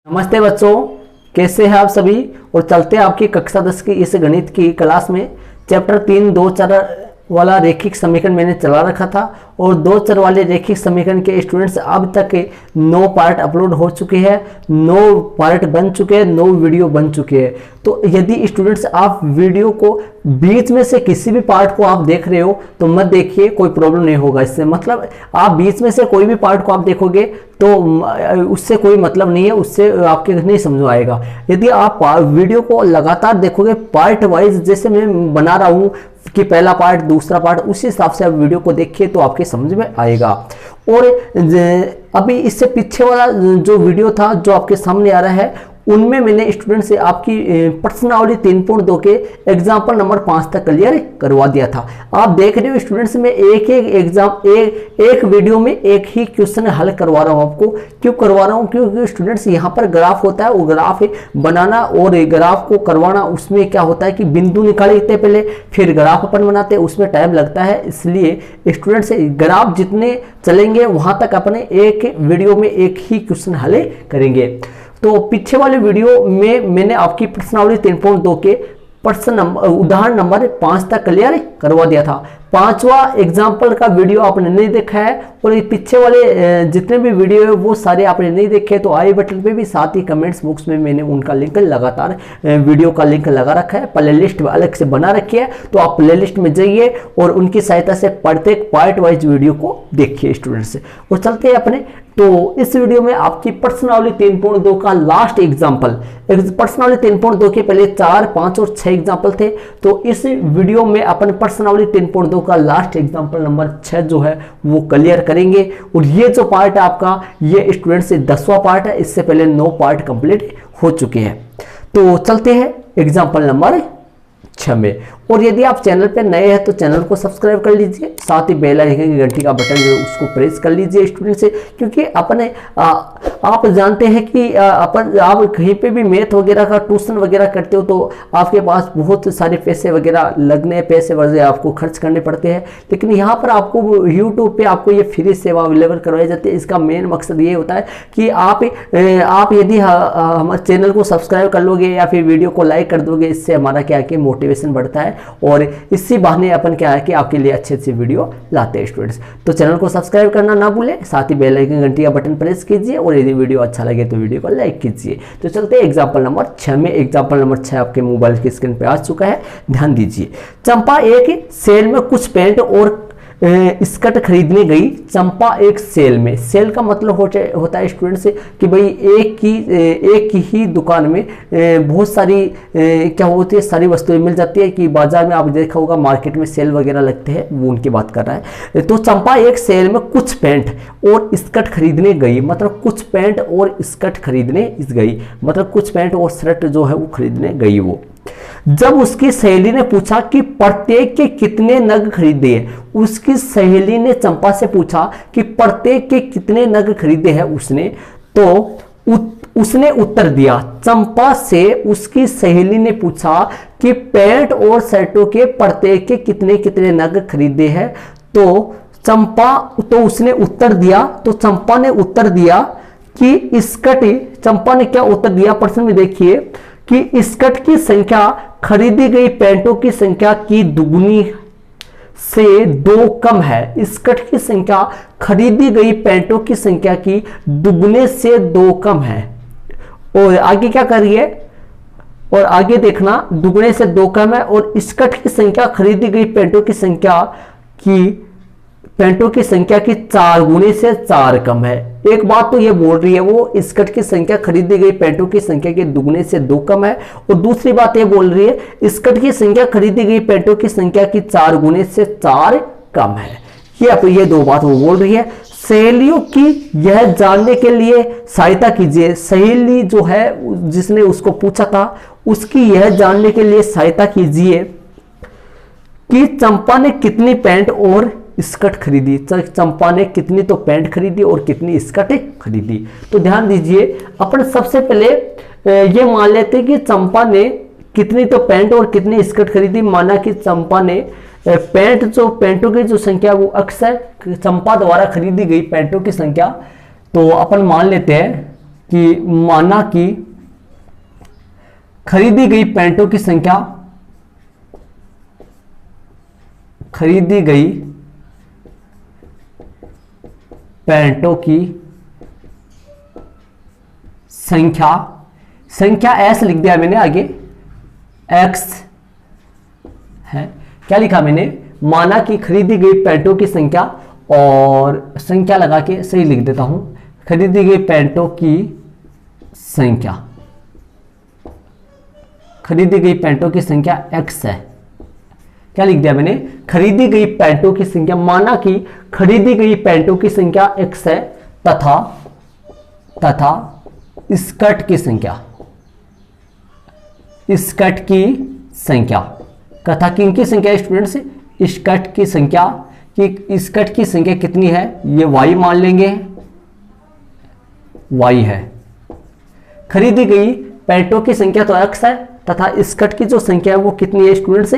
नमस्ते बच्चों, कैसे हैं आप सभी। और चलते हैं आपकी कक्षा 10 की इस गणित की क्लास में। चैप्टर 3 दो चर वाला रेखिक समीकरण मैंने चला रखा था और दो चर वाले रेखिक समीकरण के स्टूडेंट्स अब तक 9 पार्ट अपलोड हो चुके हैं, 9 पार्ट बन चुके हैं, 9 वीडियो बन चुके हैं। तो यदि स्टूडेंट्स आप वीडियो को बीच में से किसी भी पार्ट को आप देख रहे हो तो मत देखिए, कोई प्रॉब्लम नहीं होगा इससे। मतलब आप बीच में से कोई भी पार्ट को आप देखोगे तो उससे कोई मतलब नहीं है, उससे आपके नहीं समझ आएगा। यदि आप वीडियो को लगातार देखोगे पार्ट वाइज, जैसे मैं बना रहा हूँ कि पहला पार्ट दूसरा पार्ट, उसी हिसाब से आप वीडियो को देखिए तो आपके समझ में आएगा। और अभी इससे पीछे वाला जो वीडियो था जो आपके सामने आ रहा है, उनमें मैंने स्टूडेंट से आपकी प्रश्नावली 3.2 के एग्जाम्पल नंबर 5 तक क्लियर करवा दिया था। आप देख रहे हो स्टूडेंट्स में एक वीडियो में एक ही क्वेश्चन हल करवा रहा हूं आपको। क्यों करवा रहा हूं? क्योंकि स्टूडेंट्स यहाँ पर ग्राफ होता है, वो ग्राफ बनाना और ग्राफ को करवाना, उसमें क्या होता है कि बिंदु निकालते पहले फिर ग्राफ अपन बनाते हैं, उसमें टाइम लगता है। इसलिए स्टूडेंट्स ग्राफ जितने चलेंगे वहां तक अपने एक वीडियो में एक ही क्वेश्चन हल करेंगे। तो पीछे वाले वीडियो में मैंने आपकी प्रश्नावली 3.2 के उदाहरण नंबर 5 तक क्लियर करवा दिया था। 5वां एग्जाम्पल का वीडियो आपने नहीं देखा है और ये पीछे वाले जितने भी वीडियो है वो सारे आपने नहीं देखे तो आई बटन पे भी, साथ ही कमेंट्स बॉक्स में मैंने उनका लिंक लगातार वीडियो का लिंक लगा रखा है। प्ले लिस्ट अलग से बना रखी है, तो आप प्ले लिस्ट में जाइए और उनकी सहायता से प्रत्येक पार्ट वाइज वीडियो को देखिए स्टूडेंट्स। और चलते हैं अपने, तो इस वीडियो में आपकी प्रश्नावली 3.2 का लास्ट एग्जाम्पल, प्रश्नावली 3.2 के पहले 4, 5 और 6 एग्जाम्पल थे, तो इस वीडियो में अपन प्रश्नावली 3.2 का लास्ट एग्जाम्पल नंबर 6 जो है वो क्लियर करेंगे। और ये जो पार्ट है आपका, ये स्टूडेंट से 10वां पार्ट है, इससे पहले 9 पार्ट कंप्लीट हो चुके हैं। तो चलते हैं एग्जाम्पल नंबर 6 में। और यदि आप चैनल पर नए हैं तो चैनल को सब्सक्राइब कर लीजिए, साथ ही बेल आइकन की घंटी का बटन जो है उसको प्रेस कर लीजिए स्टूडेंट से। क्योंकि अपने आप जानते हैं कि आप कहीं पे भी मैथ वगैरह का ट्यूशन वगैरह करते हो तो आपके पास बहुत सारे पैसे वगैरह लगने, पैसे वगैरह आपको खर्च करने पड़ते हैं। लेकिन यहाँ पर आपको यूट्यूब पे आपको ये फ्री सेवा अवेलेबल करवाई जाती है। इसका मेन मकसद ये होता है कि आप यदि हमारे चैनल को सब्सक्राइब कर लोगे या फिर वीडियो को लाइक कर दोगे, इससे हमारा क्या है कि मोटिवेशन बढ़ता है और इसी बहाने अपन क्या है कि आपके लिए अच्छे अच्छे वीडियो लाते हैं स्टूडेंट्स। तो चैनल को सब्सक्राइब करना ना भूलें, साथ ही बेल आइकन घंटी का बटन प्रेस कीजिए और यदि वीडियो अच्छा लगे तो वीडियो को लाइक कीजिए। तो चलते हैं एग्जाम्पल नंबर 6 में। एग्जाम्पल नंबर 6 आपके मोबाइल की स्क्रीन पे आ चुका है, ध्यान दीजिए। चंपा एक सेल में कुछ पेंट और स्कर्ट खरीदने गई। चंपा एक सेल में, सेल का मतलब होता है स्टूडेंट से कि भाई एक ही दुकान में बहुत सारी क्या होती है, सारी वस्तुएं मिल जाती है। कि बाजार में आप देखा होगा मार्केट में सेल वगैरह लगते हैं, वो उनकी बात कर रहा है। तो चंपा एक सेल में कुछ पैंट और स्कर्ट खरीदने गई, मतलब कुछ पैंट और स्कर्ट खरीदने गई, मतलब कुछ पैंट और शर्ट जो है वो खरीदने गई वो। जब उसकी सहेली ने पूछा कि प्रत्येक के कितने नग खरीदे हैं, उसकी सहेली ने चंपा से पूछा कि प्रत्येक के कितने नग खरीदे हैं उसने, तो उसने उत्तर दिया। चंपा से उसकी सहेली ने पूछा कि पैंट और शर्टों के प्रत्येक के कितने कितने नग खरीदे हैं, तो उसने उत्तर दिया। तो चंपा ने उत्तर दिया कि चंपा ने क्या उत्तर दिया, प्रश्न में देखिए कि स्कर्ट की संख्या खरीदी गई पैंटों की संख्या की दुगुनी से 2 कम है। स्कर्ट की संख्या खरीदी गई पैंटों की संख्या की दुगुने से 2 कम है। और आगे क्या करिए, और आगे देखना, दुगुने से 2 कम है और स्कर्ट की संख्या खरीदी गई पैंटों की संख्या की 4 गुने से 4 कम है। एक बात तो ये बोल रही है वो, स्कर्ट की संख्या खरीदी गई पैंटों की संख्या के दुगने से 2 कम है। और दूसरी बात ये बोल रही है स्कर्ट की संख्या खरीदी गई पैंटों की संख्या की 4 गुने से 4 कम है। ये 2 बात वो बोल रही है। सहेलियों की यह जानने के लिए सहायता कीजिए। सहेली जो है जिसने उसको पूछा था, उसकी यह जानने के लिए सहायता कीजिए कि चंपा ने कितनी पैंट और स्कर्ट खरीदी। चंपा ने कितनी तो पैंट खरीदी और कितनी स्कर्ट खरीदी। तो ध्यान दीजिए, अपन सबसे पहले ये मान लेते हैं कि चंपा ने कितनी तो पैंट और कितनी स्कर्ट खरीदी। माना कि चंपा ने पैंटों की जो संख्या वो अक्सर चंपा द्वारा खरीदी गई पैंटों की संख्या, तो अपन मान लेते हैं कि माना कि खरीदी गई पैंटों की संख्या, खरीदी गई पैंटों की संख्या, संख्या एस लिख दिया मैंने, आगे एक्स है। क्या लिखा मैंने, माना कि खरीदी गई पैंटों की संख्या, और संख्या लगा के सही लिख देता हूं, खरीदी गई पैंटों की संख्या, खरीदी गई पैंटों की संख्या एक्स है। क्या लिख दिया मैंने, खरीदी गई पैंटों की संख्या, माना कि खरीदी गई पैंटों की संख्या एक्स है, तथा स्कर्ट की संख्या, स्कर्ट की संख्या, कथा किनकी संख्या स्टूडेंट्स, स्कर्ट की संख्या, कि स्कर्ट की संख्या कितनी है, ये y मान लेंगे, y है। खरीदी गई पैंटों की संख्या तो x है, तथा स्कर्ट की जो संख्या है वो कितनी है स्टूडेंट्स,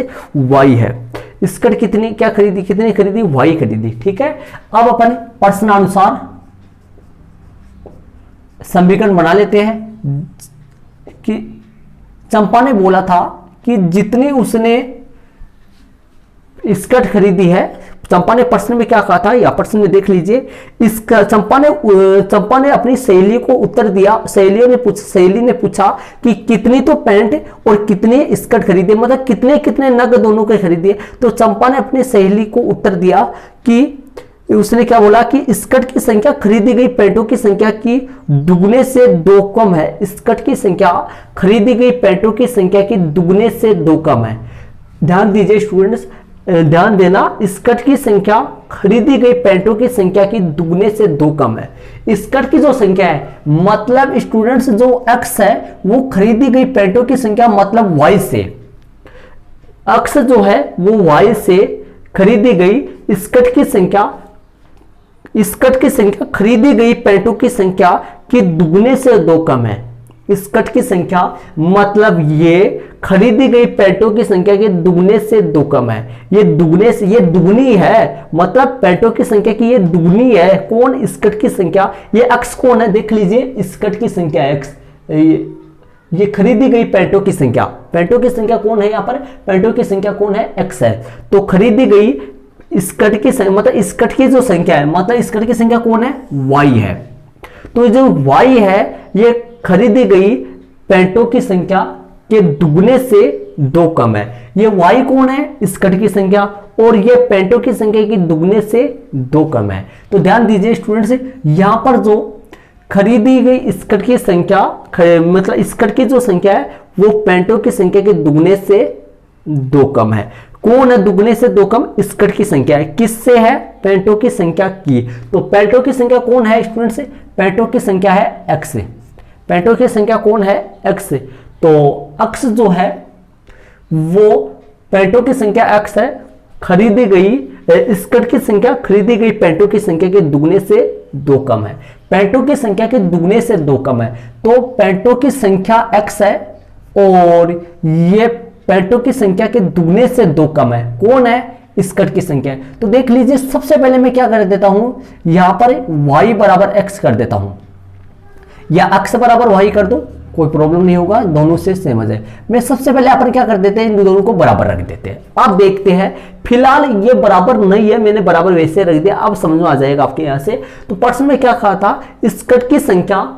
y है। स्कर्ट कितनी, क्या खरीदी, कितनी खरीदी, y खरीदी। ठीक है, अब अपन प्रश्नानुसार समीकरण बना लेते हैं। कि चंपा ने बोला था कि जितनी उसने स्कर्ट खरीदी है, चंपा ने प्रश्न में क्या कहा था, या प्रश्न में देख लीजिए, इसका चंपा ने अपनी सहेली को उत्तर दिया, सहेली ने पूछा कि कितनी तो पैंट और कितने स्कर्ट खरीदे, मतलब कितने कितने नग दोनों के खरीदे। तो चंपा ने अपनी सहेली को उत्तर दिया कि उसने क्या बोला कि स्कर्ट की संख्या खरीदी गई पैंटों की संख्या की दुगने से 2 कम है। स्कर्ट की संख्या खरीदी गई पैंटों की संख्या की दुगने से 2 कम है। ध्यान दीजिए स्टूडेंट्स, ध्यान देना, स्कर्ट की संख्या खरीदी गई पैंटों की संख्या की दुगने से 2 कम है। स्कर्ट की जो संख्या है, मतलब स्टूडेंट्स जो x है वो खरीदी गई पैंटों की संख्या मतलब y से, x जो है वो y से खरीदी गई स्कर्ट की संख्या, स्कर्ट की संख्या खरीदी गई पैंटों की संख्या की दुगने से 2 कम है। स्कर्ट की संख्या मतलब ये खरीदी गई पैंटों की संख्या के दुगने से 2 कम है। ये दुगने से, ये दुगनी है, मतलब पैंटों की संख्या की ये दुगनी है। कौन, स्कर्ट की संख्या, ये x कौन है, देख लीजिए, स्कर्ट की संख्या x, ये खरीदी गई पैंटों की संख्या, पैंटों की संख्या कौन है यहाँ पर, पैंटों की संख्या कौन है, x है। तो खरीदी गई स्कर्ट की संख्या, मतलब स्कर्ट की जो संख्या है, मतलब स्कर्ट की संख्या कौन है, y है। तो जो y है ये खरीदी गई पैंटों की संख्या के दुगने से 2 कम है। ये y कौन है, स्कर्ट की संख्या, और ये पैंटों की संख्या की दुगने से 2 कम है। तो ध्यान दीजिए स्टूडेंट्स, यहां पर जो खरीदी गई स्कर्ट की संख्या, मतलब स्कर्ट की जो संख्या है वो पैंटों की संख्या के दुगने से 2 कम है। कौन है दुगने से 2 कम, स्कर्ट की संख्या है। किससे है, पैंटों की संख्या की। तो पैंटों की संख्या कौन है स्टूडेंट्स, पैंटों की संख्या है x, पैंटों की संख्या कौन है, x। तो x जो है वो पैंटों की संख्या x है, खरीदी गई स्कर्ट की संख्या खरीदी गई पैंटों की संख्या के दुगने से 2 कम है। पैंटों की संख्या के दुगने से 2 कम है, तो पैंटों की संख्या x है और ये पैंटों की संख्या के दुगने से 2 कम है। कौन है, स्कर्ट की संख्या। तो देख लीजिए, सबसे पहले मैं क्या कर देता हूं, यहां पर y बराबर x कर देता हूं, या x बराबर y कर दो, कोई प्रॉब्लम नहीं होगा, दोनों से सेम है। मैं सबसे पहले अपन क्या कर देते हैं, इन दोनों को बराबर रख देते हैं। अब देखते हैं, फिलहाल ये बराबर नहीं है, मैंने बराबर वैसे रख दिया, अब समझ में आ जाएगा आपके यहां से। तो प्रश्न में क्या कहा था, स्कर्ट की संख्या,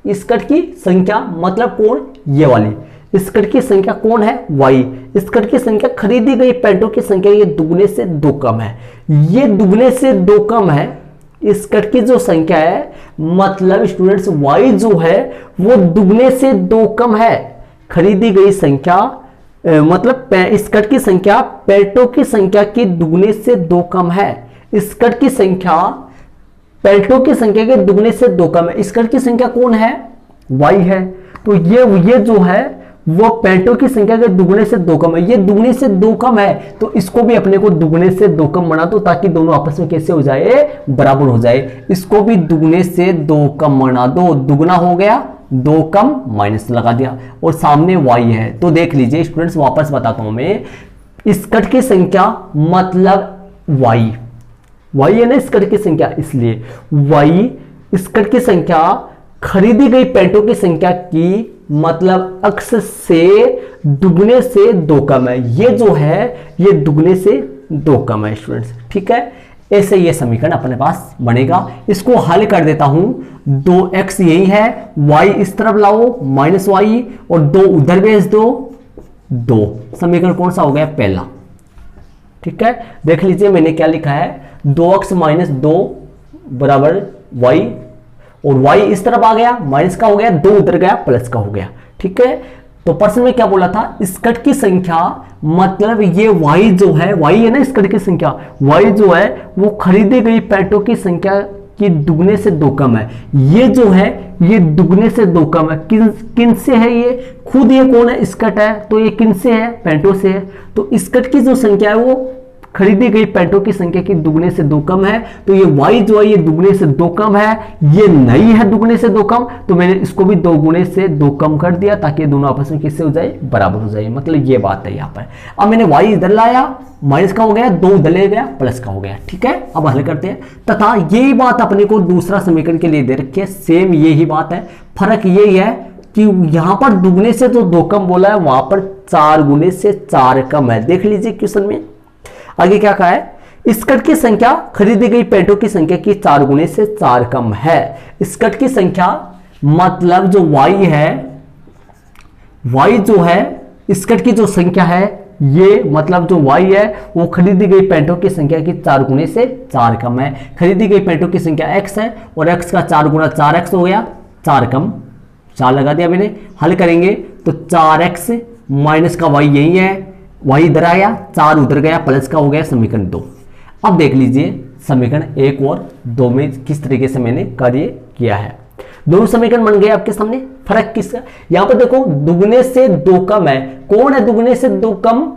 स्कर्ट की संख्या मतलब कौन, ये वाली स्कर्ट की संख्या कौन है, y। स्कर्ट की संख्या खरीदी गई पैंटों की संख्या ये दुगने से 2 कम है, ये दुगने से 2 कम है। स्कर्ट की जो संख्या है मतलब स्टूडेंट्स y जो है वो दुगने से 2 कम है। खरीदी गई संख्या मतलब स्कर्ट की संख्या पैंटों की संख्या की दुगने से 2 कम है। स्कर्ट की संख्या पैंटों की संख्या के दुगने से 2 कम है। स्कर्ट की संख्या कौन है, y है। तो ये जो है वो पैंटों की संख्या के दुगने से 2 कम है। ये दुगने से 2 कम है तो इसको भी अपने को दुगने से 2 कम बना दो, ताकि दोनों आपस में कैसे हो जाए, बराबर हो जाए। इसको भी दुगने से 2 कम बना दो, दुगना हो गया, 2 कम माइनस लगा दिया और सामने y है। तो देख लीजिए स्टूडेंट्स, वापस बताता हूं मैं, स्कर्ट की संख्या मतलब y है ना स्कर्ट की संख्या, इसलिए y स्कर्ट की संख्या खरीदी गई पैंटों की संख्या की मतलब अक्स से दुगने से दो कम है। ये जो है ये दुगने से दो कम है स्टूडेंट्स, ठीक है। ऐसे ये समीकरण अपने पास बनेगा। इसको हल कर देता हूं, 2x यही है, y इस तरफ लाओ -y और 2 उधर भेज दो 2। समीकरण कौन सा हो गया? पहला, ठीक है। देख लीजिए मैंने क्या लिखा है, 2x - 2 बराबर y और y इस तरफ आ गया, माइनस का हो गया, 2 उधर गया, प्लस का हो गया, ठीक है। तो प्रश्न में क्या बोला था? स्कट की संख्या मतलब ये y जो है, y है ना स्कट की संख्या, y जो है वो खरीदी गई पैंटों की संख्या की दुगने से दो कम है। ये जो है ये दुगने से दो कम है। किन से है? ये खुद ये कौन है? स्कट है, तो ये किन से है? पैंटों से है। तो स्कट की जो संख्या है वो खरीदी गई पैंटों की संख्या की दुगने से दो कम है। तो ये y जो है ये दुगने से दो कम है, ये नहीं है दुगने से दो कम, तो मैंने इसको भी दोगुने से दो कम कर दिया ताकि दोनों आपस में किससे हो जाए? बराबर हो जाए। मतलब ये बात है यहाँ पर। अब मैंने y इधर लाया, माइनस का हो गया, 2 उधर ले गया, प्लस का हो गया, ठीक है। अब हल करते हैं। तथा यही बात अपने को दूसरा समीकरण के लिए दे रखी है, सेम यही बात है। फर्क यही है कि यहां पर दुगने से तो दो कम बोला है, वहां पर 4 गुने से 4 कम है। देख लीजिए क्वेश्चन में आगे क्या कहा है? स्कर्ट की संख्या खरीदी गई पैंटों की संख्या की 4 गुने से 4 कम है। स्कर्ट की संख्या मतलब जो y है, y जो है स्कर्ट की जो संख्या है, ये मतलब जो y है वो खरीदी गई पैंटों की संख्या की 4 गुने से 4 कम है। खरीदी गई पैंटों की संख्या x है और x का 4 गुना 4x हो गया, 4 कम 4 लगा दिया मैंने। हल करेंगे तो 4x माइनस का y यही है, y इधर आया, 4 उधर गया, प्लस का हो गया, समीकरण 2। अब देख लीजिए समीकरण 1 और 2 में किस तरीके से मैंने कार्य किया है। दोनों समीकरण बन गए आपके सामने। फर्क किसका? यहां पर देखो दुगने से दो कम है। कौन है दुगने से दो कम?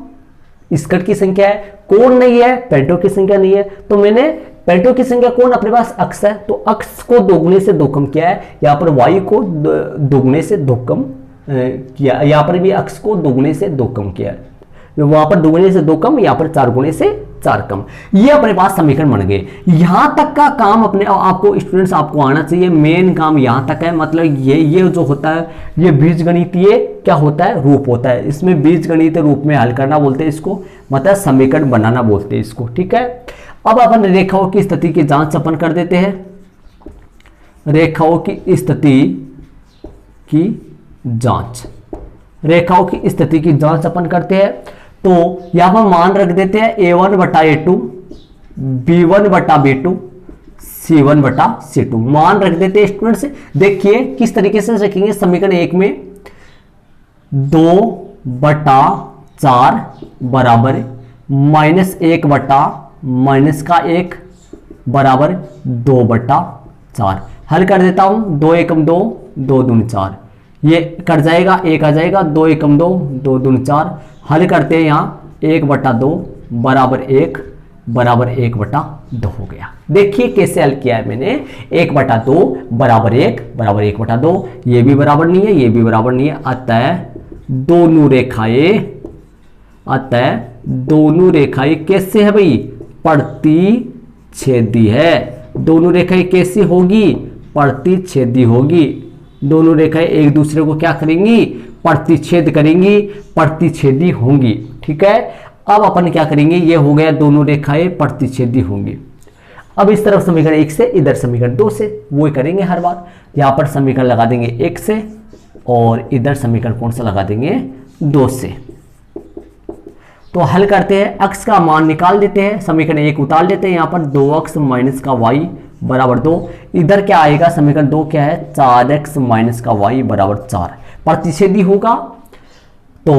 स्कर्ट की संख्या है। कौन नहीं है? पैंटों की संख्या नहीं है। तो मैंने पैंटों की संख्या कौन? अपने पास अक्स है, तो अक्स को दोगुने से दो कम किया है। यहां पर y को दोगुने से दो कम किया, यहां पर भी अक्स को दोगुने से दो कम किया है। वहां पर दुगने से दो कम, यहां पर 4 गुने से 4 कम। ये अपने पास समीकरण बन गए। यहां तक का काम अपने आपको स्टूडेंट्स आपको आना चाहिए। मेन काम यहां तक है। मतलब ये जो होता है ये बीजगणितीय क्या होता है? रूप होता है। इसमें बीजगणितीय रूप में हल करना बोलते हैं इसको, मतलब समीकरण बनाना बोलते हैं इसको, ठीक है। अब अपन रेखाओं की स्थिति की जांच अपन कर देते हैं। रेखाओं की स्थिति की जांच, रेखाओं की स्थिति की जांच अपन करते हैं। तो यहां पर मान रख देते हैं a1 बटा a2, b1 बटा b2, c1 बटा c2 मान रख देते हैं स्टूडेंट्स। देखिए किस तरीके से रखेंगे। समीकरण 1 में 2 बटा 4 बराबर -1 बटा -1 बराबर 2 बटा 4। हल कर देता हूं, 2 एकम 2, 2 दूनी 4, ये कट जाएगा, 1 आ जाएगा, 2 एकम 2, 2 दूनी 4। हल करते हैं यहाँ 1 बटा 2 बराबर 1 बराबर 1 बटा 2 हो गया। देखिए कैसे हल किया है मैंने। 1 बटा 2 बराबर 1 बराबर 1 बटा 2, ये भी बराबर नहीं है, ये भी बराबर नहीं है। अतः दोनों रेखाएं कैसे है भाई? प्रतिच्छेदी है। दोनों रेखाएं कैसी होगी? प्रतिच्छेदी होगी। दोनों रेखाएं एक दूसरे को क्या करेंगी? प्रतिच्छेद करेंगी, प्रतिच्छेदी होंगी, ठीक है। अब अपन क्या करेंगे? ये हो गया दोनों रेखाएं प्रतिच्छेदी होंगी। अब इस तरफ समीकरण 1 से, इधर समीकरण 2 से, वो करेंगे हर बार। यहां पर समीकरण लगा देंगे 1 से और इधर समीकरण कौन सा लगा देंगे? 2 से। तो हल करते हैं, x का मान निकाल देते हैं, समीकरण 1 उतार लेते हैं। यहां पर 2x माइनस का y बराबर 2। इधर क्या आएगा? समीकरण 2 क्या है? 4x माइनस का y बराबर 4। प्रतिच्छेदी होगा तो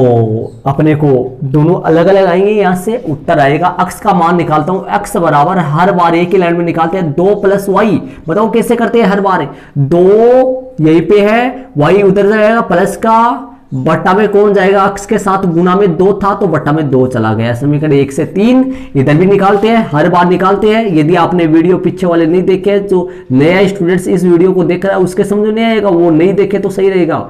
अपने को दोनों अलग अलग आएंगे। यहां से उत्तर आएगा, x का मान निकालता हूं, x बराबर हर बार एक ही लाइन में निकालते हैं 2 + y। बताओ कैसे करते हैं? हर बार 2 यहीं पे है, y उधर जाएगा, प्लस का बट्टा में कौन जाएगा? x के साथ गुना में 2 था तो बट्टा में 2 चला गया। समीकरण 1 से 3 इधर भी निकालते हैं, हर बार निकालते हैं। यदि आपने वीडियो पीछे वाले नहीं देखे, जो नया स्टूडेंट्स इस वीडियो को देख रहा है उसके समझ नहीं आएगा, वो नहीं देखे तो सही रहेगा।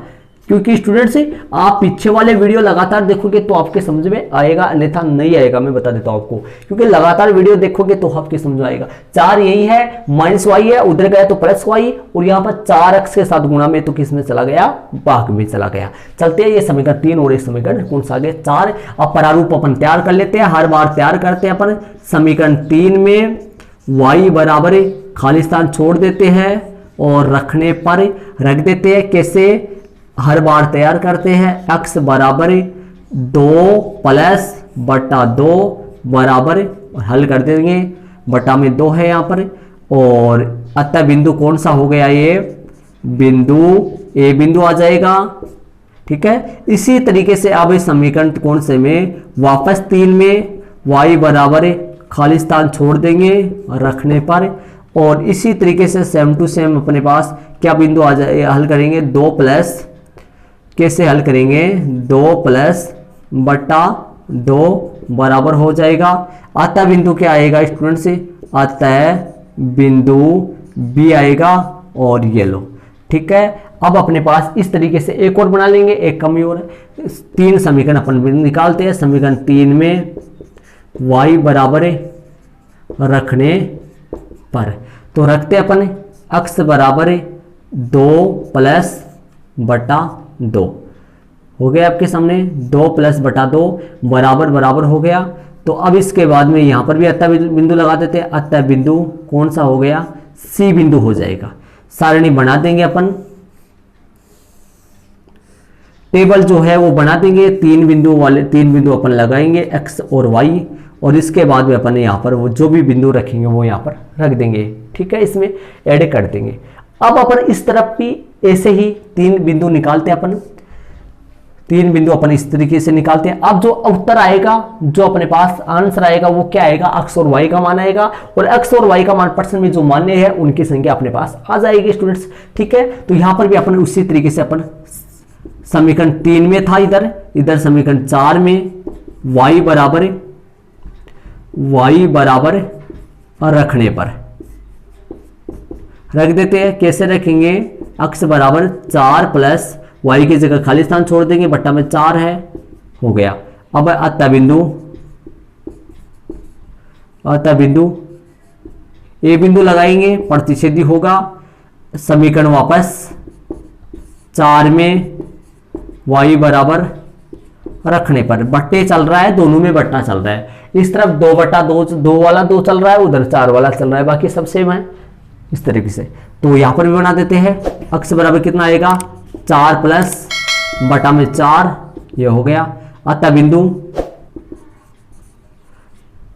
क्योंकि स्टूडेंट्स आप पीछे वाले वीडियो लगातार देखोगे तो आपके समझ में आएगा, अन्यथा नहीं आएगा। मैं बता देता हूं आपको, क्योंकि लगातार वीडियो देखोगे तो आपके समझ में आएगा। 4 यही है, माइनस वाई है, उधर गया तो प्लस वाई, और यहाँ पर 4x के साथ गुणा में तो किस में चला गया, भाग में चला गया। चलते हैं, ये समीकरण 3 और एक समीकरण कौन सा आ गया 4। अब प्रारूप अपन तैयार कर लेते हैं, हर बार तैयार करते हैं अपन। समीकरण 3 में y बराबर खाली स्थान छोड़ देते हैं और रखने पर रख देते हैं। कैसे, हर बार तैयार करते हैं, x बराबर 2 प्लस बटा 2 बराबर, हल कर देंगे, बटा में 2 है यहाँ पर, और अतः बिंदु कौन सा हो गया, ये बिंदु ए बिंदु आ जाएगा। ठीक है, इसी तरीके से अब इस समीकरण कौन से में वापस 3 में y बराबर खाली स्थान छोड़ देंगे रखने पर, और इसी तरीके से सेम टू सेम अपने पास क्या बिंदु आ जाए, हल करेंगे 2 प्लस, कैसे हल करेंगे, 2 प्लस बटा 2 बराबर हो जाएगा। अतः बिंदु क्या आएगा स्टूडेंट से, अतः बिंदु बी आएगा, और ये लो। ठीक है, अब अपने पास इस तरीके से एक और बना लेंगे, एक कमी और, 3 समीकरण अपन निकालते हैं। समीकरण 3 में y बराबर रखने पर, तो रखते अपन x बराबर 2 प्लस बटा 2 हो गया आपके सामने, 2 प्लस बटा 2 बराबर बराबर हो गया। तो अब इसके बाद में यहां पर भी अतः बिंदु लगा देते हैं, अतः बिंदु कौन सा हो गया, C बिंदु हो जाएगा। सारणी बना देंगे अपन, टेबल जो है वो बना देंगे, 3 बिंदु अपन लगाएंगे x और y, और इसके बाद में अपन यहाँ पर वो जो भी बिंदु रखेंगे वो यहाँ पर रख देंगे। ठीक है, इसमें ऐड कर देंगे। अब अपन इस तरफ भी ऐसे ही 3 बिंदु निकालते हैं अपन, 3 बिंदु अपन इस तरीके से निकालते हैं। अब जो उत्तर आएगा, जो अपने पास आंसर आएगा वो क्या आएगा, x और y का मान आएगा, और x और y का मान पर्सन में जो मान्य है उनकी संख्या अपने पास आ जाएगी स्टूडेंट्स। ठीक है, तो यहाँ पर भी अपन उसी तरीके से अपन समीकरण 3 में था, इधर समीकरण 4 में y बराबर रखने पर रख देते हैं। कैसे रखेंगे, x बराबर 4 प्लस y की जगह खाली स्थान छोड़ देंगे, बट्टा में 4 है, हो गया। अब अतः बिंदु ए बिंदु लगाएंगे, प्रतिच्छेदी होगा। समीकरण वापस 4 में y बराबर रखने पर, बट्टे चल रहा है, दोनों में बट्टा चल रहा है। इस तरफ 2 बटा 2 वाला 2 चल रहा है, उधर 4 वाला चल रहा है, बाकी सब सेम है इस तरीके से। तो यहां पर भी बना देते हैं, x बराबर कितना आएगा, 4 प्लस बटा में 4, ये हो गया। अतः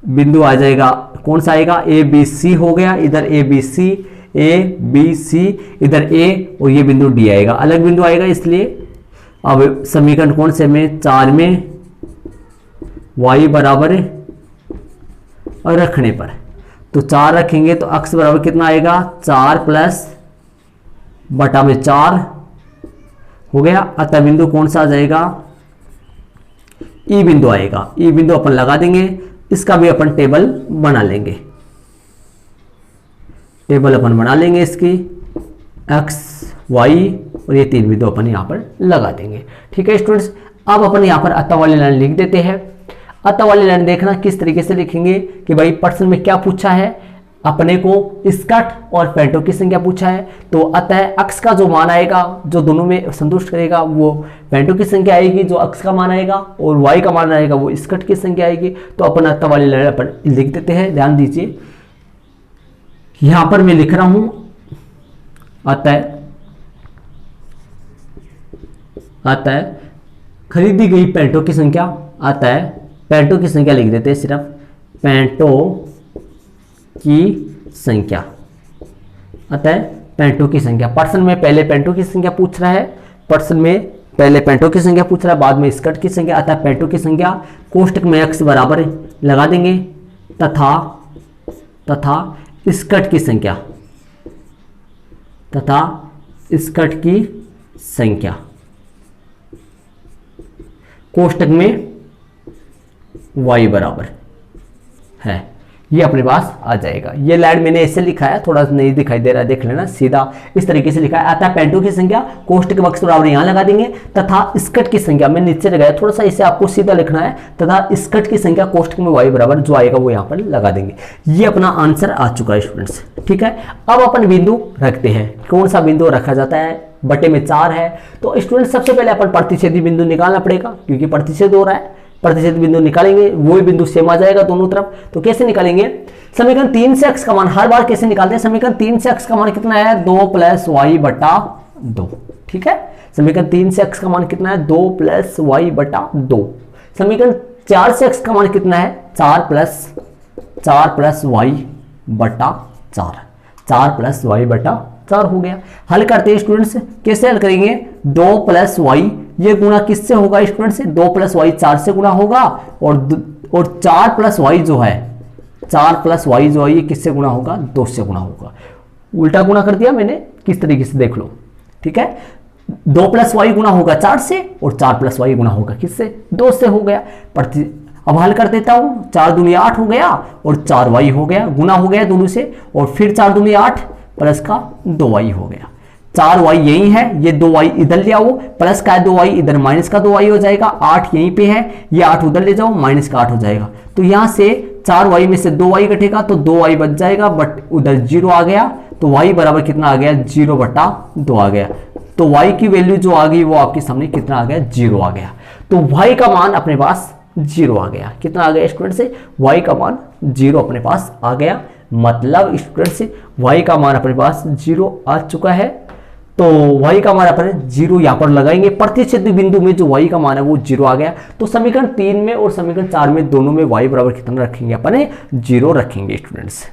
बिंदु आ जाएगा, कौन सा आएगा, ए बी सी हो गया, इधर ए बी सी, इधर ए, और ये बिंदु डी आएगा, अलग बिंदु आएगा इसलिए। अब समीकरण कौन से में, 4 में y बराबर रखने पर, तो 4 रखेंगे तो x बराबर कितना आएगा, 4 प्लस बटा में 4 हो गया। अतः बिंदु कौन सा आ जाएगा, ई बिंदु आएगा। ई बिंदु अपन लगा देंगे, इसका भी अपन टेबल बना लेंगे, इसकी x y, और ये 3 बिंदु अपन यहाँ पर लगा देंगे। ठीक है स्टूडेंट्स, अब अपन यहाँ पर अतः वाली लाइन लिख देते हैं। अतः वाली लाइन देखना किस तरीके से लिखेंगे कि भाई प्रश्न में क्या पूछा है, अपने को स्कर्ट और पैंटों की संख्या पूछा है, तो अतः x का जो मान आएगा, जो दोनों में संतुष्ट करेगा, वो पैंटों की संख्या आएगी, जो x का मान आएगा, और y का मान आएगा वो स्कर्ट की संख्या आएगी। तो अपन अतः वाली लाइन अपन लिख देते हैं। ध्यान दीजिए, यहां पर मैं लिख रहा हूं अतः खरीदी गई पैंटों की संख्या, अतः पैंटों की संख्या लिख देते हैं, सिर्फ पैंटों की संख्या, अतः पैंटों की संख्या। प्रश्न में पहले पैंटों की संख्या पूछ रहा है, बाद में स्कर्ट की संख्या, अतः पैंटों की संख्या, कोष्टक में x बराबर लगा देंगे, तथा स्कर्ट की संख्या, कोष्टक में y बराबर है। ये अपने पास आ जाएगा। ये लाइन मैंने ऐसे लिखा है, थोड़ा नहीं दिखाई दे रहा है, देख लेना, सीधा इस तरीके से लिखा है। अतः पेंटो की संख्या कोष्टक बक्स बराबर यहाँ लगा देंगे तथा स्कट की संख्या मैं नीचे लगाया, थोड़ा सा इसे आपको सीधा लिखना है, तथा स्कट की संख्या कोष्टक में y बराबर जो आएगा वो यहाँ पर लगा देंगे। ये अपना आंसर आ चुका है स्टूडेंट्स, ठीक है। अब अपन बिंदु रखते हैं, कौन सा बिंदु रखा जाता है, बटे में 4 है, तो स्टूडेंट सबसे पहले अपन प्रतिच्छेदी बिंदु निकालना पड़ेगा, क्योंकि प्रतिच्छेद हो रहा है। प्रतिच्छेद बिंदु निकालेंगे, वही बिंदु सेम आ जाएगा दोनों तरफ। तो कैसे निकालेंगे, समीकरण 3 से x का मान हर बार कैसे निकालते हैं, समीकरण 3 से x का मान कितना है 2 + y बटा 2, ठीक है। समीकरण 3 से x का मान कितना है 2 + y बटा 2। समीकरण 4 से x का मान कितना है 4 + y बटा 4, 4 + y बटा 4 हो गया। हल करते हैं स्टूडेंट्स, कैसे हल करेंगे, 2 + y ये गुणा किससे होगा स्टूडेंट्स, 2 + y 4 से गुणा होगा, और 4 + y जो है 4 + y जो है ये किससे गुणा होगा, 2 से गुणा होगा। उल्टा गुणा कर दिया मैंने, किस तरीके से देख लो, ठीक है। 2 + y गुणा होगा 4 से, और 4 + y गुणा होगा किससे, 2 से हो गया। अब हल कर देता हूं, 4 दूनी 8 हो गया, और 4y हो गया, गुना हो गया दोनों से, और फिर 4 दूनी 8 प्लस का 2y हो गया। 4y यही है, ये 2y इधर ले आओ, प्लस का 2y इधर माइनस का 2y हो जाएगा, 8 यहीं पे है, ये 8 उधर ले जाओ, माइनस का 8 हो जाएगा। तो यहां से 4y में से 2y घटेगा तो 2y बच जाएगा, बट उधर 0 आ गया, तो y बराबर कितना आ गया 0 बटा 2 आ गया। तो y की वैल्यू जो आ गई वो आपके सामने कितना आ गया 0 आ गया। तो y का मान अपने पास 0 आ गया। कितना आ गया स्टूडेंट से, y का मान 0 अपने पास आ गया। मतलब स्टूडेंट से y का मान अपने पास 0 आ चुका है। तो y का मान अपने 0 यहां पर लगाएंगे, प्रतिच्छेद बिंदु में जो y का मान है वो 0 आ गया। तो समीकरण 3 में और समीकरण 4 में दोनों में y बराबर कितना रखेंगे, अपने 0 रखेंगे स्टूडेंट्स।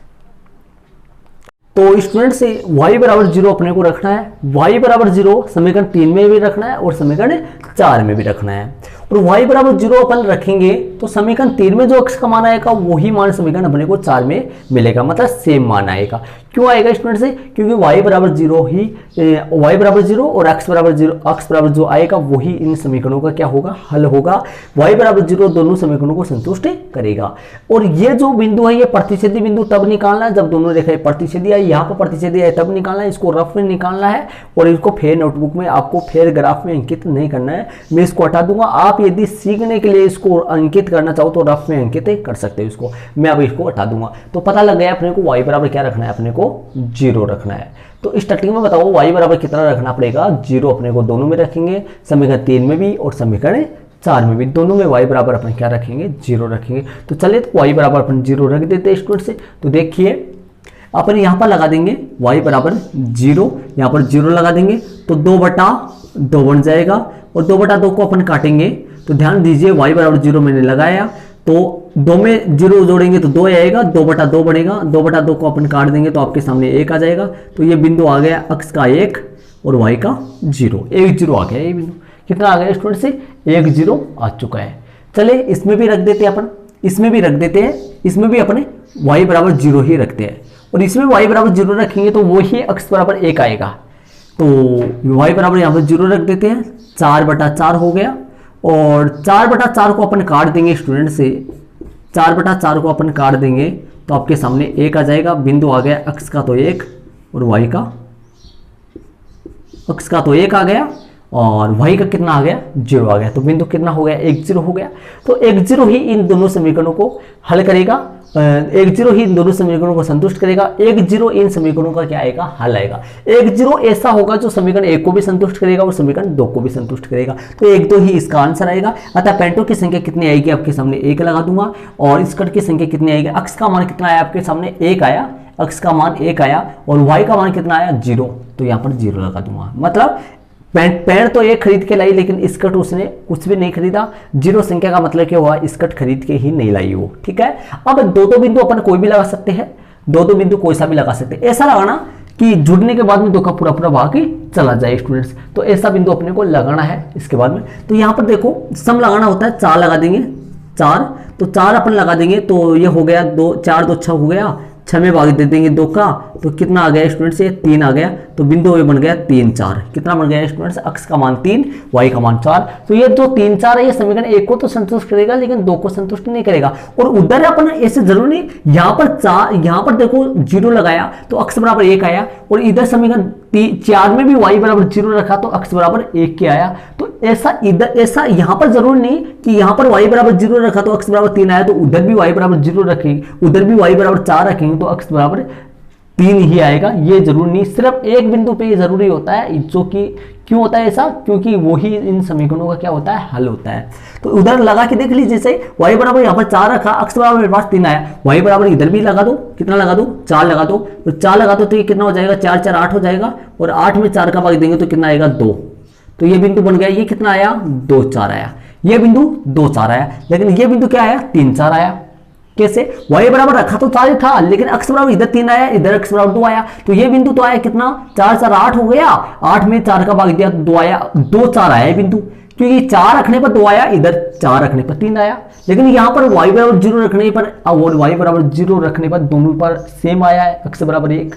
तो स्टूडेंट्स y बराबर 0 अपने को रखना है, y बराबर 0 समीकरण 3 में भी रखना है और समीकरण 4 में भी रखना है। और y बराबर 0 अपन रखेंगे तो समीकरण 3 में जो x का मान आएगा वही मान समीकरण अपने को 4 में मिलेगा, मतलब सेम मान आएगा। क्यों आएगा स्टूडेंट से, क्योंकि y बराबर 0 ही y बराबर 0 और x बराबर 0, x बराबर जो आएगा वही इन समीकरणों का क्या होगा, हल होगा। y बराबर 0 दोनों समीकरणों को संतुष्ट करेगा। और ये जो बिंदु है ये प्रतिच्छेदी बिंदु तब निकालना है जब दोनों रेखाएं प्रतिच्छेदी है, यहाँ पर प्रतिच्छेदी है तब निकालना है, इसको रफ में निकालना है और इसको फेर नोटबुक में आपको फेर ग्राफ में अंकित नहीं करना है। मैं इसको हटा दूंगा, आप यदि सीखने के लिए इसको अंकित करना चाहो तो रफ में अंकित कर सकते हो इसको, मैं अब इसको हटा दूंगा। तो पता लग गया अपने को y बराबर क्या रखना है, अपने को 0 रखना है। तो स्टार्टिंग में बताओ y बराबर कितना रखना पड़ेगा, 0 अपने को दोनों में रखेंगे, समीकरण 3 में भी और समीकरण 4 में भी, दोनों में y बराबर अपन क्या रखेंगे 0 रखेंगे। तो चलिए तो y बराबर अपन 0 रख देते हैं स्टूडेंट से। तो देखिए अपन यहाँ पर लगा देंगे y बराबर 0, यहाँ पर 0 लगा देंगे तो 2 बटा 2 बन जाएगा, और 2 बटा 2 को अपन काटेंगे। तो ध्यान दीजिए y बराबर 0 मैंने लगाया, तो 2 में 0 जोड़ेंगे तो 2 आएगा, 2 बटा 2 बनेगा, 2 बटा 2 को अपन काट देंगे तो आपके सामने 1 आ जाएगा। तो ये बिंदु आ गया x का 1 और y का 0, 1 0 आ गया। ये बिंदु कितना आ गया स्टूडेंट से, 1 0 आ चुका है। चले इसमें भी रख देते हैं अपन, इसमें भी रख देते हैं, इसमें भी अपने y बराबर 0 ही रखते हैं, और इसमें y बराबर 0 रखेंगे तो वही x बराबर 1 आएगा। तो y बराबर यहाँ पर 0 रख देते हैं, 4 बटा 4 हो गया, और 4 बटा 4 को अपन काट देंगे स्टूडेंट से, 4 बटा 4 को अपन काट देंगे तो आपके सामने 1 आ जाएगा। बिंदु आ गया x का तो 1 और y का, x का तो 1 आ गया और y का कितना आ गया 0 आ गया। तो बिंदु कितना हो गया 1 0 हो गया। तो 1 0 ही इन दोनों समीकरणों को हल करेगा, 1 0 ही इन दोनों समीकरणों को संतुष्ट करेगा, 1 0 इन समीकरणों का क्या आएगा, हल आएगा। 1 0 ऐसा होगा जो समीकरण 1 को भी संतुष्ट करेगा और समीकरण 2 को भी संतुष्ट करेगा। तो 1 2 ही इसका आंसर आएगा। अतः पेंटो की संख्या कितनी आएगी आपके सामने 1 लगा दूंगा, और स्कट की संख्या कितनी आएगी, x का मान कितना आया आपके सामने 1 आया, x का मान 1 आया, और y का मान कितना आया 0, तो यहाँ पर 0 लगा दूंगा। मतलब पैंट तो एक खरीद के लाई लेकिन स्कर्ट उसने कुछ भी नहीं खरीदा। 0 संख्या का मतलब क्या हुआ, स्कर्ट खरीद के ही नहीं लाई वो, ठीक है। अब 2 बिंदु अपन कोई भी लगा सकते हैं, 2 बिंदु कोई सा भी लगा सकते हैं। ऐसा लगाना कि जुड़ने के बाद में 2 का पूरा पूरा भाग ही चला जाए स्टूडेंट्स, तो ऐसा बिंदु अपने को लगाना है इसके बाद में। तो यहाँ पर देखो सम लगाना होता है, 4 लगा देंगे, 4 तो 4 अपन लगा देंगे तो ये हो गया 2 4 2 6 हो गया, 6 में भाग दे देंगे 2 का, तो कितना आ गया स्टूडेंट्स, ये 3 आ गया। तो बिंदु ए बन गया 3 4। कितना बन गया स्टूडेंट्स, x का मान 3 y का मान 4। तो ये जो 3 4 है ये समीकरण 1 को तो संतुष्ट करेगा लेकिन 2 को संतुष्ट नहीं करेगा। और उधर अपन ऐसे जरूर नहीं, यहाँ पर 4, यहाँ पर देखो 0 लगाया तो x बराबर 1 आया, और इधर समीकरण 4 में भी y बराबर 0 रखा तो x बराबर 1 के आया। तो ऐसा इधर ऐसा यहाँ पर जरूर नहीं कि यहाँ पर y बराबर 0 रखा तो x बराबर 3 आया, तो उधर भी y बराबर 0 रखेंगे, उधर भी y बराबर 4 रखेंगे तो x बराबर 3 ही आएगा। ये जरूर नहीं, सिर्फ एक बिंदु पे ये जरूरी होता है, जो कि क्यों होता है ऐसा, क्योंकि वही इन समीकरणों का क्या होता है, हल होता है। तो उधर लगा के देख लीजिए, जैसे y बराबर यहाँ पर 4 रखा, x बराबर मेरे पास 3 आया, y बराबर इधर भी लगा दो, कितना लगा दो 4 लगा दो, तो 4 लगा दो तो ये कितना हो जाएगा 4 4 8 हो जाएगा, और 8 में 4 का भाग देंगे तो कितना आएगा 2। तो ये बिंदु बन गया, ये कितना आया 2 4 आया, ये बिंदु 2 4 आया, लेकिन ये बिंदु क्या आया 3 4 आया। कैसे, y बराबर रखा तो 4 था, लेकिन x बराबर इधर 3 आया, इधर x बराबर 2 आया, तो ये बिंदु तो आया कितना 4 4 8 हो गया, 8 में 4 का भाग दिया तो 2 आया, 2 4 आया बिंदु, क्योंकि 4 रखने पर 2 आया, इधर 4 रखने पर 3 आया। लेकिन यहाँ पर y बराबर 0 रखने पर और y बराबर 0 रखने पर दोनों पर सेम आया है, x बराबर 1।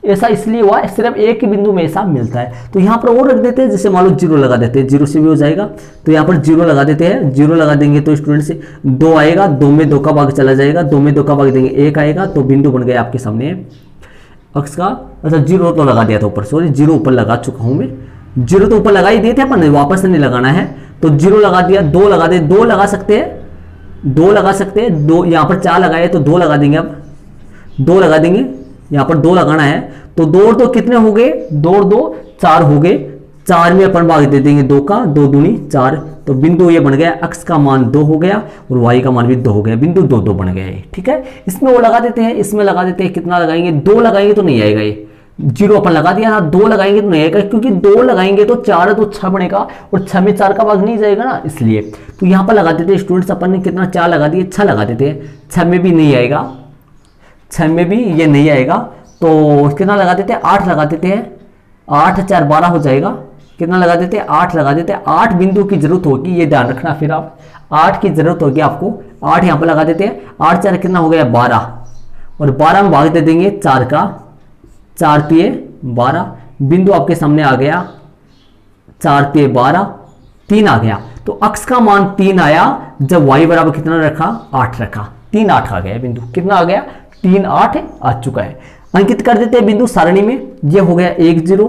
ऐसा इसलिए हुआ, सिर्फ एक ही बिंदु में ऐसा मिलता है। तो यहाँ पर और रख देते हैं, जैसे मान लो 0 लगा देते हैं, 0 से भी हो जाएगा, तो यहाँ पर 0 लगा देते हैं, 0 लगा देंगे तो स्टूडेंट से 2 आएगा, 2 में 2 का भाग चला जाएगा, 2 में 2 का भाग देंगे 1 आएगा, तो बिंदु बन गया आपके सामने x का, अच्छा 0 तो लगा दिया था ऊपर, सॉरी 0 ऊपर लगा चुका हूँ मैं, 0 तो ऊपर लगा ही दिए थे अपन, वापस नहीं लगाना है, तो 0 लगा दिया, 2 लगा दे, 2 लगा सकते हैं, 2 लगा सकते हैं, 2 यहाँ पर 4 लगाए तो 2 लगा देंगे, अब 2 लगा देंगे, यहाँ पर 2 लगाना है, तो 2 और 2 कितने हो गए, 2 और 2 4 हो गए, 4 में अपन भाग दे देंगे 2 का, 2 दूनी 4, तो बिंदु ये बन गया, x का मान 2 हो गया और y का मान भी 2 हो गया, बिंदु 2 2 बन गया, ठीक है। इसमें वो लगा देते हैं, इसमें लगा देते हैं, कितना लगाएंगे 2 लगाएंगे तो नहीं आएगा, ये 0 अपन लगा दिया ना, 2 लगाएंगे तो नहीं आएगा, क्योंकि 2 लगाएंगे तो 4 तो 6 बनेगा और 6 में 4 का भाग नहीं जाएगा ना, इसलिए। तो यहाँ पर लगा देते हैं स्टूडेंट्स, अपन ने कितना 4 लगा दिए, 6 लगा देते हैं, 6 में भी नहीं आएगा, 6 में भी ये नहीं आएगा, तो कितना लगा देते हैं 8 लगा देते हैं, 8 4 12 हो जाएगा, कितना लगा देते हैं 8 लगा देते हैं, 8 बिंदु की जरूरत होगी, ये ध्यान रखना, फिर आप 8 की जरूरत होगी आपको, 8 यहाँ पर लगा देते हैं, 8 4 कितना हो गया 12, और 12 में भाग दे देंगे 4 का, 4 3 12, बिंदु आपके सामने आ गया 4 3 12, 3 आ गया, तो x का मान 3 आया, जब y बराबर कितना रखा 8 रखा, 3 8 आ गया बिंदु, कितना आ गया 3 8 आ चुका है। अंकित कर देते हैं बिंदु सारणी में, ये हो गया 1 0,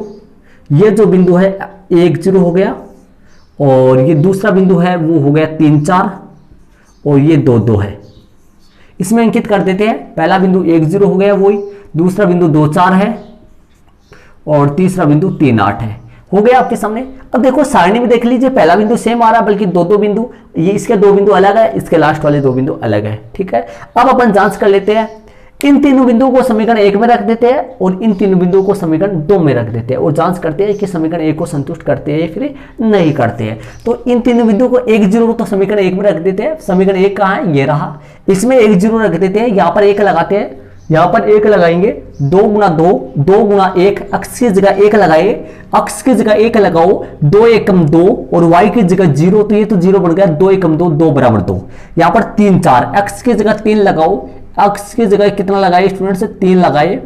ये जो बिंदु है 1 0 हो गया, और ये दूसरा बिंदु है वो हो गया 3 4, और ये 2 2 है, इसमें अंकित कर देते हैं। पहला बिंदु 1 0 हो गया वही, दूसरा बिंदु 2 4 है, और तीसरा बिंदु 3 8 है, हो गया आपके सामने। अब देखो सारणी में देख लीजिए, पहला बिंदु सेम आ रहा है, बल्कि 2 2 बिंदु, ये इसके 2 बिंदु अलग है, इसके लास्ट वाले 2 बिंदु अलग है, ठीक है। अब अपन जांच कर लेते हैं, इन तीनों बिंदुओं को समीकरण 1 में रख देते हैं और इन तीनों बिंदुओं को समीकरण 2 में रख देते हैं, और जांच करते हैं कि समीकरण 1 को संतुष्ट करते हैं या फिर नहीं करते हैं। तो इन तीनों बिंदुओं को 1 0 तो समीकरण 1 में रख देते हैं, समीकरण 1 कहाँ है, ये रहा, इसमें 1 0 रख देते हैं, यहाँ पर 1 लगाते हैं, यहाँ पर 1 लगाएंगे, 2 गुना 2, 2 गुना 1, x की जगह 1 लगाए, x की जगह 1 लगाओ, 2 एकम 2, और y की जगह 0, तो ये तो 0 बन गया, 2 एकम 2, 2 बराबर 2, यहाँ पर 3 4, x की जगह 3 लगाओ, x की जगह कितना लगाए स्टूडेंट्स 3 लगाए,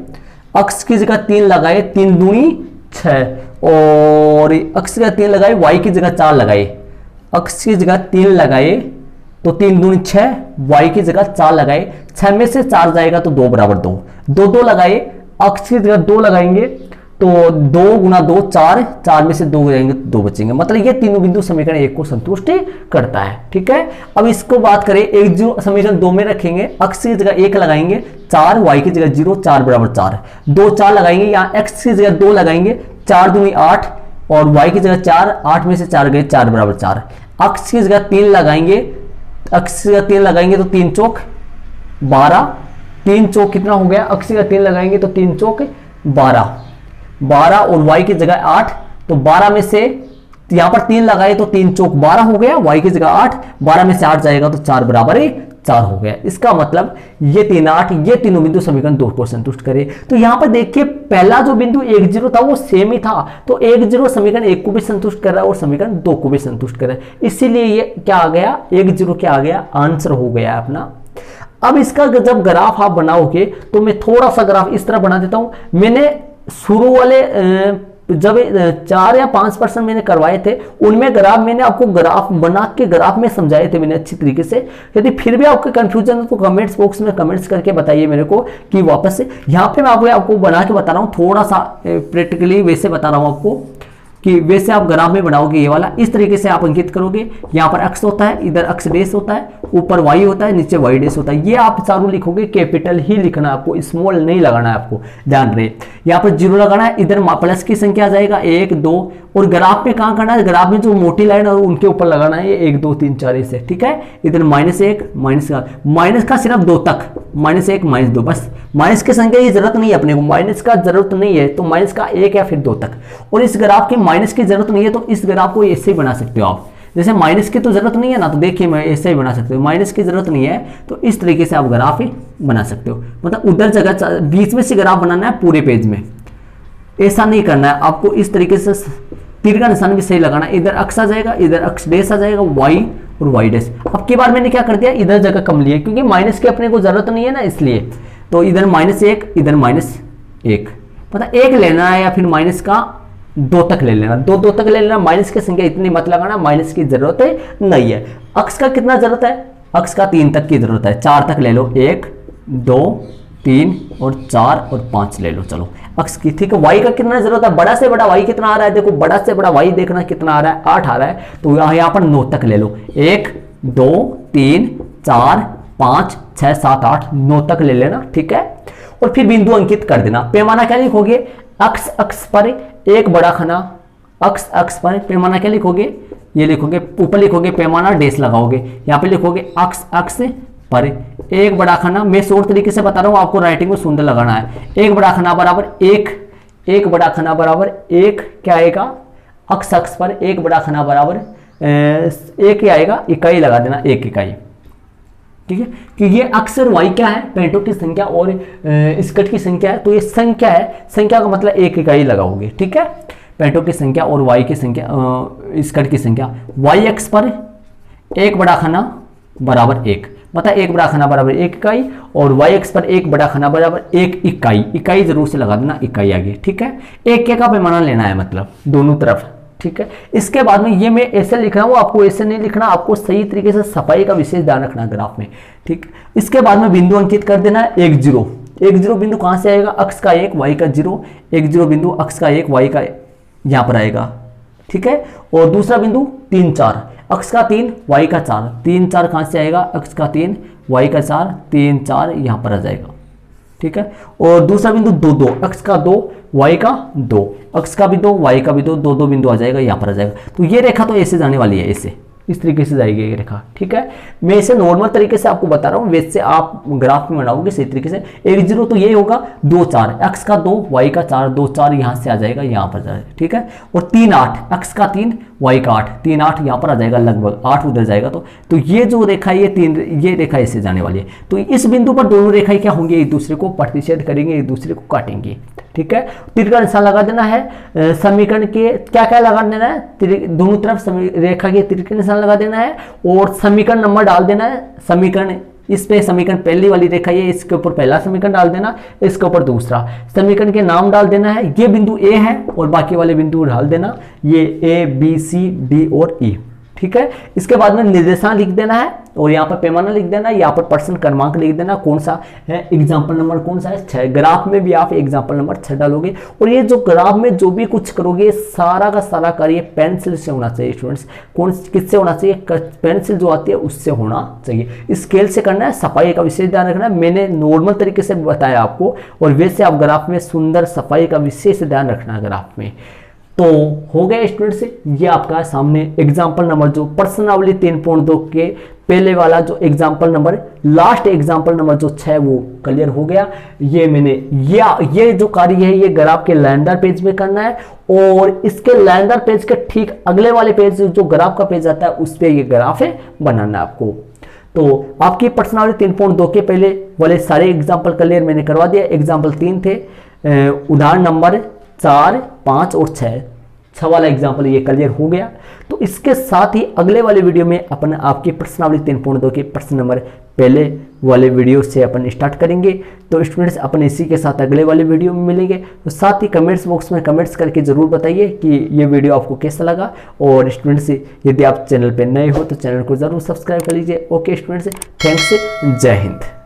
x की जगह 3 लगाए, 3 दूनी 6, और x की जगह 3 लगाए, y की जगह 4 लगाए, x की जगह 3 लगाए तो 3 दूनी 6, y की जगह 4 लगाए, 6 में से 4 जाएगा तो 2 बराबर 2, 2 2 लगाए, x की जगह 2 लगाएंगे तो 2 गुना 2 4, 4 में से 2 जाएंगे तो 2 बचेंगे, मतलब ये तीनों बिंदु समीकरण 1 को संतुष्ट करता है, ठीक है। अब इसको बात करें, एक जो समीकरण 2 में रखेंगे, x की जगह 1 लगाएंगे, 4, y की जगह 0, 4 बराबर 4, 2 4 लगाएंगे, यहाँ x की जगह 2 लगाएंगे, 4 दूनी 8, और y की जगह 4, 8 में से 4 गए, 4 बराबर 4, x की जगह 3 लगाएंगे, x की जगह 3 लगाएंगे तो 3 चौक 12, 3 चौक कितना हो गया, x की जगह 3 लगाएंगे तो 3 चौक 12, 12, और y की जगह 8, तो 12 में से यहाँ पर 3 लगाए तो 3 चौक 12 हो गया, y की जगह 8, 12 में से 8 जाएगा तो 4 बराबर 4 हो गया। इसका मतलब ये 3 8, ये तीनों बिंदु समीकरण 2 को संतुष्ट करे। तो यहाँ पर देखिए पहला जो बिंदु 1 0 था वो सेम ही था, तो 1 0 समीकरण 1 को भी संतुष्ट कर रहा है और समीकरण 2 को भी संतुष्ट कर रहा है, इसीलिए ये क्या आ गया, 1 0 क्या आ गया, आंसर हो गया अपना। अब इसका जब ग्राफ आप बनाओगे तो मैं थोड़ा सा ग्राफ इस तरह बना देता हूं। मैंने शुरू वाले जब 4 या 5% मैंने करवाए थे, उनमें ग्राफ मैंने आपको ग्राफ बना के ग्राफ में समझाए थे मैंने अच्छी तरीके से। यदि फिर भी आपको कंफ्यूजन है तो कमेंट्स बॉक्स में कमेंट्स करके बताइए मेरे को कि वापस से। यहाँ पे मैं आपको बना के बता रहा हूँ, थोड़ा सा प्रैक्टिकली वैसे बता रहा हूँ आपको कि वैसे आप ग्राफ में बनाओगे ये वाला, इस तरीके से आप अंकित करोगे। यहाँ पर एक्स होता है, इधर एक्स डेस होता है, ऊपर वाई होता है, नीचे वाई डेस होता है। ये आप चारों लिखोगे, कैपिटल ही लिखना है आपको, स्मॉल नहीं लगाना है आपको, ध्यान रहे। यहाँ पर 0 लगाना है, इधर प्लस की संख्या आ जाएगा 1 2, और ग्राफ में कहाँ करना है, ग्राफ में जो मोटी लाइन है उनके ऊपर लगाना है 1 2 3 4 ऐसे, ठीक है। इधर -1 माइनस का सिर्फ 2 तक, -1 -2, बस माइनस की संख्या की जरूरत नहीं है अपने को, माइनस का जरूरत नहीं है तो माइनस का 1 या फिर 2 तक। और इस ग्राफ के माइनस की जरूरत नहीं है तो इस ग्राफ को ऐसे ही बना सकते हो आप। जैसे माइनस की तो जरूरत नहीं है ना, तो देखिए मैं ऐसे ही बना सकते हो। माइनस की जरूरत नहीं है तो इस तरीके से आप ग्राफ ही बना सकते हो। मतलब उधर जगह बीच में से ग्राफ बनाना है पूरे पेज में, ऐसा नहीं करना है आपको। इस तरीके से तीर का निशान भी सही लगाना है। इधर अक्स आ जाएगा, इधर अक्स डेस आ जाएगा, वाई और वाई डेस। अब की बार मैंने क्या कर दिया, इधर जगह कम ली है क्योंकि माइनस की अपने को जरूरत नहीं है ना, इसलिए। तो इधर -1 इधर -1, मतलब 1 लेना है या फिर माइनस का 2 तक ले लेना, 2 तक ले लेना। माइनस की संख्या इतनी मत लगाना, माइनस की जरूरत है नहीं है। अक्स का कितना जरूरत है, अक्स का 3 तक की जरूरत है, 4 तक ले लो, 1 2 3 और 4 और 5 ले लो, चलो अक्स की, ठीक है। वाई का कितना जरूरत है, बड़ा से बड़ा वाई कितना आ रहा है, देखो बड़ा से बड़ा वाई देखना कितना आ रहा है, 8 आ रहा है, तो यहाँ पर 9 तक ले लो, 1 2 3 4 5 6 7 8 9 तक ले लेना, ठीक है। और फिर बिंदु अंकित कर देना। पैमाना क्या लिखोगे, अक्स अक्स पर एक बड़ा खाना, अक्स अक्स पर पैमाना क्या लिखोगे, ये लिखोगे, ऊपर लिखोगे पैमाना डेस लगाओगे, यहाँ पे लिखोगे अक्स अक्स पर एक बड़ा खाना। मैं शॉर्ट तरीके से बता रहा हूँ आपको, राइटिंग में सुंदर लगाना है। एक बड़ा खाना बराबर एक बड़ा खाना बराबर 1 क्या आएगा, अक्स अक्स पर एक बड़ा खाना बराबर 1 ही आएगा, इकाई लगा देना, 1 इकाई, ठीक है। कि ये अक्सर वाई क्या है, पेंटों की संख्या और स्कर्ट की संख्या है, तो ये संख्या है, संख्या का मतलब 1 इकाई लगाओगे, ठीक है। पेंटों की संख्या और वाई की संख्या, स्कर्ट की संख्या। वाई एक्स पर एक बड़ा खाना बराबर 1, मतलब एक बड़ा खाना बराबर 1 इकाई, और वाई एक्स पर एक बड़ा खाना बराबर 1 इकाई, इकाई जरूर से लगा देना, इकाई आगे, ठीक है। 1 का पैमाना लेना है, मतलब दोनों तरफ, ठीक है। इसके बाद में ये मैं ऐसे लिख रहा हूँ, आपको ऐसे नहीं लिखना, आपको सही तरीके से सफाई का विशेष ध्यान रखना ग्राफ में, ठीक। इसके बाद में बिंदु अंकित कर देना है, 1 0 बिंदु कहाँ से आएगा, अक्स का 1 वाई का 0, 1 0 बिंदु अक्स का 1 वाई का यहाँ पर आएगा, ठीक है। और दूसरा बिंदु 3 4, अक्स का 3 वाई का 4, 3 4 कहाँ से आएगा, अक्स का 3 वाई का 4, 3 4 यहाँ पर आ जाएगा, ठीक है। और दूसरा बिंदु 2 2, अक्स का 2 वाई का 2, अक्स का भी 2 वाई का भी 2, 2 2 बिंदु आ जाएगा, यहाँ पर आ जाएगा। तो ये रेखा तो ऐसे जाने वाली है, ऐसे इस तरीके से जाएगी ये रेखा, ठीक है। मैं इसे नॉर्मल तरीके से आपको बता रहा हूँ, वैसे आप ग्राफ में बनाओगे सही तरीके से। 1 0 तो ये होगा 2 4, एक्स का 2 वाई का 4, 2 4 यहाँ से आ जाएगा, यहाँ पर जाएगा, ठीक है। और 3 8, एक्स का 3 वाई का 8, 3 8 यहाँ पर आ जाएगा, लगभग 8 उधर जाएगा। तो ये जो रेखा है, ये रेखा ऐसे जाने वाली है। तो इस बिंदु पर दोनों रेखाएं क्या होंगी, एक दूसरे को प्रतिच्छेद करेंगे, एक दूसरे को काटेंगे, ठीक है। तीर का निशान लगा देना है। समीकरण के क्या क्या लगा देना है, दोनों तरफ रेखा के तीर का निशान लगा देना है, और समीकरण नंबर डाल देना है। समीकरण इस पे समीकरण पहली वाली रेखा ये, इसके ऊपर पहला समीकरण डाल देना, इसके ऊपर दूसरा समीकरण के नाम डाल देना है। ये बिंदु ए है और बाकी वाले बिंदु डाल देना, ये ए बी सी डी और ई, ठीक है। इसके बाद में निर्देशांक लिख देना है और यहाँ पर पैमाना लिख देना है, यहाँ पर परसेंट क्रमांक लिख देना, कौन सा है एग्जाम्पल नंबर, कौन सा है 6। ग्राफ में भी आप एग्जाम्पल नंबर 6 डालोगे। और ये जो ग्राफ में जो भी कुछ करोगे सारा का सारा कार्य पेंसिल से होना चाहिए स्टूडेंट्स। किससे होना चाहिए, पेंसिल जो आती है उससे होना चाहिए। स्केल से करना है, सफाई का विशेष ध्यान रखना है। मैंने नॉर्मल तरीके से बताया आपको, और वैसे आप ग्राफ में सुंदर सफाई का विशेष ध्यान रखना है ग्राफ में। तो हो गया स्टूडेंट्स, ये आपका सामने एग्जाम्पल नंबर जो प्रश्नावली 3.2 के पहले वाला जो example number, last example number जो 6 वो क्लियर हो गया। ये मैंने ये जो कार्य है ये ग्राफ के लाइनदार पेज में करना है, और इसके लाइनदार पेज के ठीक अगले वाले पेज जो ग्राफ का पेज आता है उस पर ये ग्राफ है बनाना है आपको। तो आपकी प्रश्नावली 3.2 के पहले वाले सारे एग्जाम्पल क्लियर मैंने करवा दिया। एग्जाम्पल 3 थे, उदाहरण नंबर 4 5 और 6 वाला एग्जाम्पल ये क्लियर हो गया। तो इसके साथ ही अगले वाले वीडियो में अपन आपकी प्रश्नावली 3.2 के प्रश्न नंबर पहले वाले वीडियो से अपन स्टार्ट करेंगे। तो स्टूडेंट्स अपन इसी के साथ अगले वाले वीडियो में मिलेंगे। तो साथ ही कमेंट्स बॉक्स में कमेंट्स करके ज़रूर बताइए कि ये वीडियो आपको कैसा लगा। और स्टूडेंट्स यदि आप चैनल पर नए हो तो चैनल को ज़रूर सब्सक्राइब कर लीजिए। ओके स्टूडेंट्स, थैंक्स, जय हिंद।